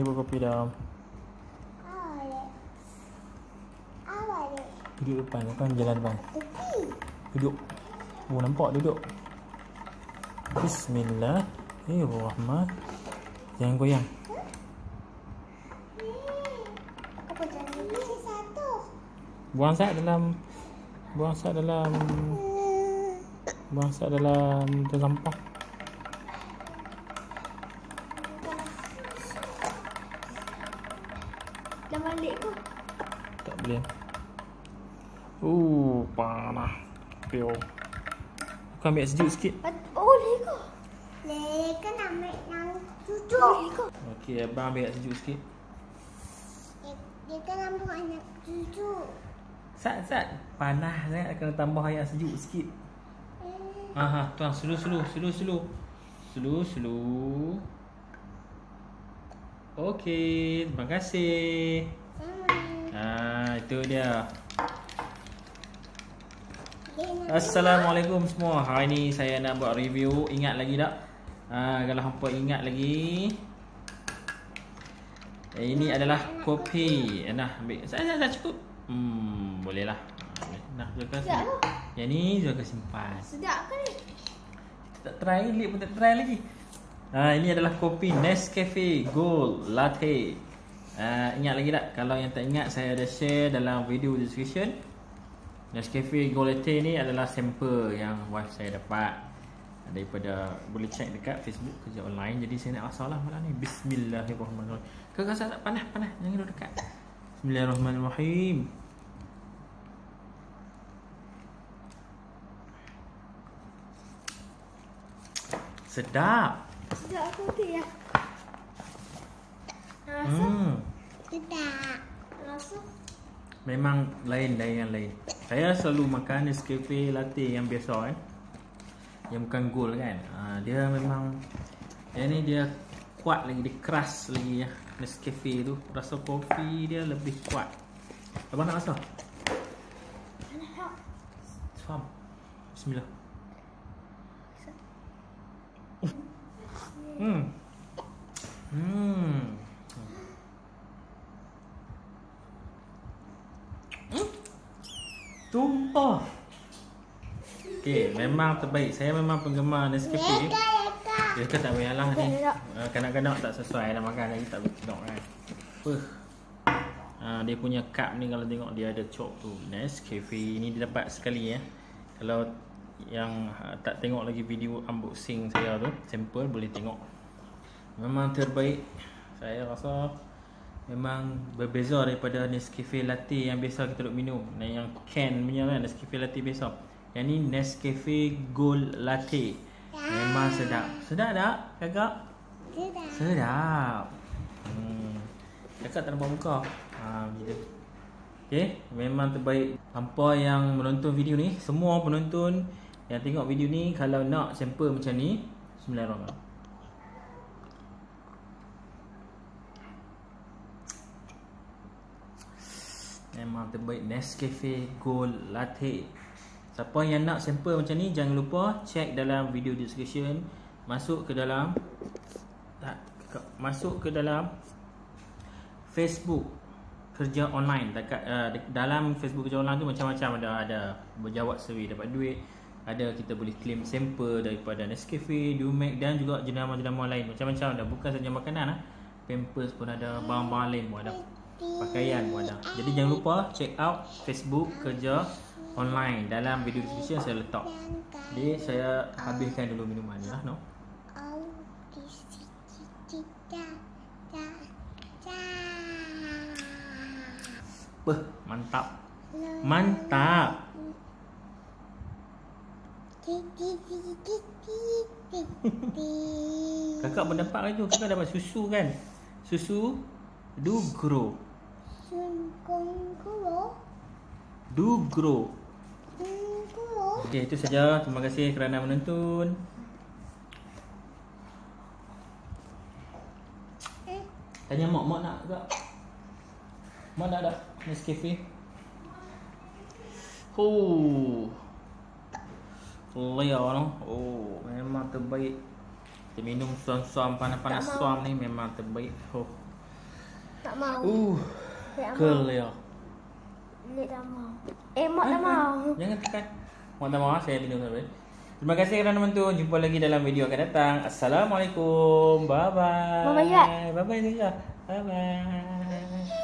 Ibu kopi dah. Duduk depan kan, jalan depan. Duduk. Oh, nampak duduk. Bismillahirrahmanirrahim. Jangan goyang. Buang sat dalam tu sampah. Dah balik ke? Tak boleh. Panas. Pio. Kau ambil sejuk sikit. Boleh ke? Boleh kan ambil yang cucu. Boleh ke? Okey, abang ambil sejuk sikit. Dia kan ambil anak cucu. Sat. Panas kan, kena tambah air sejuk sikit. Tuang slow. Slow. Okey, terima kasih. Itu dia. Assalamualaikum semua. Hari ni saya nak buat review. Ingat lagi tak? Kalau hampa ingat lagi, ini adalah kopi. Nah, ambil. Saya cukup. Boleh lah. Nah, Zulka Sedap ke? yang ni Zulka simpan. Sedap ke ni? Kita tak try, Lip pun tak try lagi. Ini adalah kopi Nescafe Gold Latte. Ingat lagi tak? Kalau yang tak ingat, saya ada share dalam video description. Nescafe Gold Latte ni adalah sampel yang wife saya dapat daripada, boleh check dekat Facebook Kerja Online. Jadi saya nak rasa lah malam ni. Bismillahirrahmanirrahim. Kau rasa tak panas? Jangan duduk dekat. Bismillahirrahmanirrahim. Sedap. Sedap kopi ya? Rasa? Tidak. Rasa? Memang lain dari yang lain. Saya selalu makan Nescafe latte yang biasa kan, yang bukan gold kan. Dia memang, yang ni dia kuat lagi, dia keras lagi ya. Nescafe tu rasa kopi dia lebih kuat. Abang nak rasa? Nak. Faham? Bismillah. Tumpah. Okey, memang terbaik. Saya memang penggemar Nescafe. Dia kata tak payahlah ni. Kanak-kanak tak sesuai nak makan lagi, tak boleh tengok kan. Dia punya cup ni kalau tengok dia ada cok tu. Nescafe ni dia dapat sekali ya. Kalau yang tak tengok lagi video unboxing saya tu, sampel boleh tengok. Memang terbaik. Saya rasa memang berbeza daripada Nescafe latte yang biasa kita duk minum. Yang can punya kan, Nescafe latte biasa. Yang ni Nescafe Gold Latte. Memang sedap. Sedap tak kakak? Sedap. Kakak tak nampak muka. Gitu. Okay, memang terbaik. Hampa yang menonton video ni, semua penonton yang tengok video ni, kalau nak sampel macam ni, Bismillahirrahmanirrahim. Memang terbaik Nescafe Gold Latte. Siapa yang nak sampel macam ni, jangan lupa check dalam video description. Masuk ke dalam Facebook Kerja Online. Dekat dalam Facebook Kerja Online tu macam-macam ada berjawab survey dapat duit, ada kita boleh claim sampel daripada Nescafe, Dumex dan juga jenama-jenama lain. Macam-macam ada, bukan saja makanan Pampers pun ada, barang-barang lain pun ada, pakaian pun ada. Jadi jangan lupa check out Facebook Kerja Online. Dalam video description saya letak. Jadi saya habiskan dulu minuman ni lah, no? Mantap. Mantap. Kakak pun dapat lagi tu. Kakak dapat susu kan? Susu Dugro. Dugro. Okey, itu saja. Terima kasih kerana menonton. Tanya mak nak tak? Mak nak tak Nescafe? Clear no. Memang terbaik. Kita minum suam-suam panas-panas Tak mau. suam ni memang terbaik. Tak mau. Tak mau. Clear. Lek tak mau. Mak tak mau. Jangan tekan. Mak tak mau, saya minum sampai. Terima kasih kerana menonton. Jumpa lagi dalam video akan datang. Assalamualaikum. Bye bye. Bye bye juga. Bye bye juga. Bye bye.